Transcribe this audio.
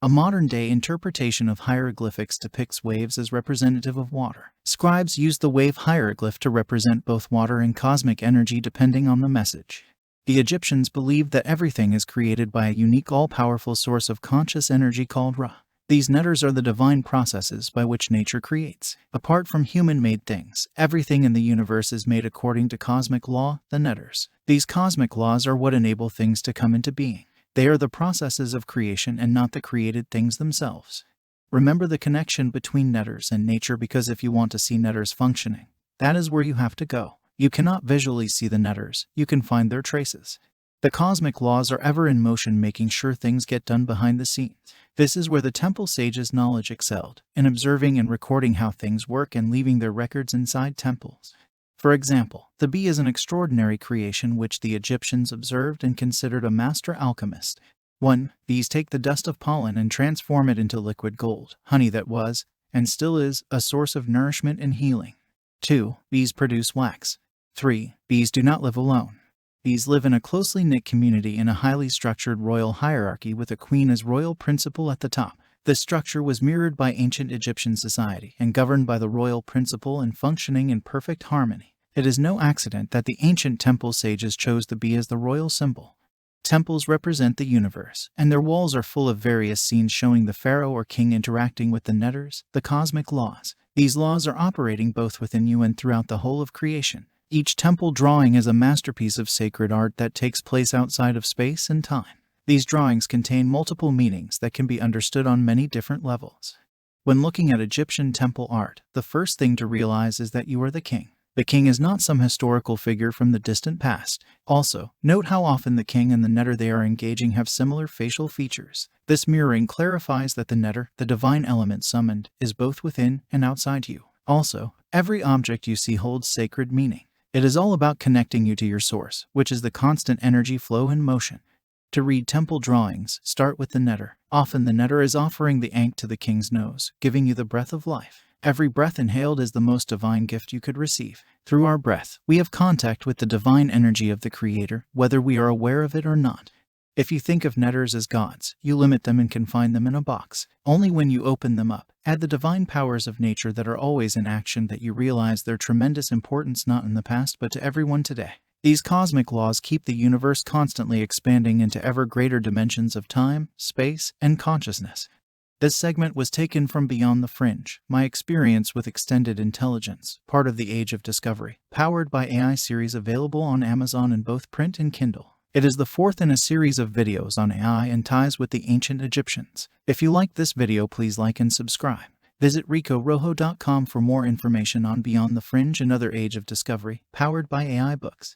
A modern-day interpretation of hieroglyphics depicts waves as representative of water. Scribes used the wave hieroglyph to represent both water and cosmic energy depending on the message. The Egyptians believed that everything is created by a unique all-powerful source of conscious energy called Ra. These Netjers are the divine processes by which nature creates. Apart from human-made things, everything in the universe is made according to cosmic law, the Netjers. These cosmic laws are what enable things to come into being. They are the processes of creation and not the created things themselves. Remember the connection between Netjers and nature, because if you want to see Netjers functioning, that is where you have to go. You cannot visually see the Netjers, you can find their traces. The cosmic laws are ever in motion, making sure things get done behind the scenes. This is where the temple sages' knowledge excelled, in observing and recording how things work and leaving their records inside temples. For example, the bee is an extraordinary creation which the Egyptians observed and considered a master alchemist. 1. Bees take the dust of pollen and transform it into liquid gold, honey that was, and still is, a source of nourishment and healing. 2. Bees produce wax. 3. Bees do not live alone. Bees live in a closely knit community in a highly structured royal hierarchy with a queen as royal principal at the top. This structure was mirrored by ancient Egyptian society and governed by the royal principle and functioning in perfect harmony. It is no accident that the ancient temple sages chose the bee as the royal symbol. Temples represent the universe, and their walls are full of various scenes showing the pharaoh or king interacting with the Netjers, the cosmic laws. These laws are operating both within you and throughout the whole of creation. Each temple drawing is a masterpiece of sacred art that takes place outside of space and time. These drawings contain multiple meanings that can be understood on many different levels. When looking at Egyptian temple art, the first thing to realize is that you are the king. The king is not some historical figure from the distant past. Also, note how often the king and the Netjer they are engaging have similar facial features. This mirroring clarifies that the Netjer, the divine element summoned, is both within and outside you. Also, every object you see holds sacred meaning. It is all about connecting you to your source, which is the constant energy flow in motion. To read temple drawings, start with the Netjer. Often the Netjer is offering the ankh to the king's nose, giving you the breath of life. Every breath inhaled is the most divine gift you could receive. Through our breath, we have contact with the divine energy of the Creator, whether we are aware of it or not. If you think of Netjers as gods, you limit them and confine them in a box. Only when you open them up, add the divine powers of nature that are always in action, that you realize their tremendous importance not in the past but to everyone today. These cosmic laws keep the universe constantly expanding into ever greater dimensions of time, space, and consciousness. This segment was taken from Beyond the Fringe, my experience with extended intelligence, part of the Age of Discovery, powered by AI series available on Amazon in both print and Kindle. It is the fourth in a series of videos on AI and ties with the ancient Egyptians. If you like this video, please like and subscribe. Visit ricorojo.com for more information on Beyond the Fringe and other Age of Discovery, powered by AI books.